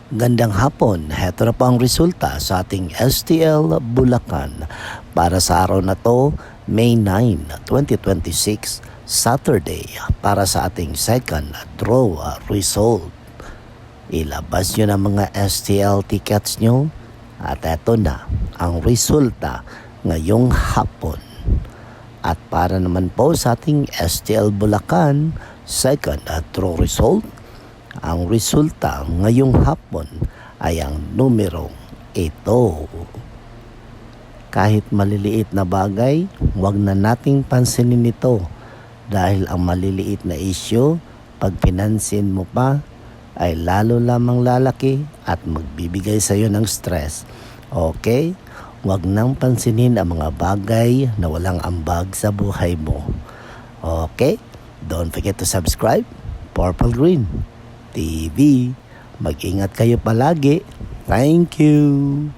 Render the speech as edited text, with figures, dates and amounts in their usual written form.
Gandang hapon, heto na po ang resulta sa ating STL Bulacan para sa araw na to, May 9, 2026, Saturday, para sa ating second draw result. Ilabas nyo na mga STL tickets nyo at eto na ang resulta ngayong hapon. At para naman po sa ating STL Bulacan, second draw result, ang resulta ngayong hapon ay ang numerong ito. Kahit maliliit na bagay, huwag na nating pansinin ito dahil ang maliliit na isyu, pag pinansin mo pa, ay lalo lamang lalaki at magbibigay sa iyo ng stress. Okay? Huwag nang pansinin ang mga bagay na walang ambag sa buhay mo. Okay? Don't forget to subscribe. Purple Green TV. Mag-ingat kayo palagi. Thank you.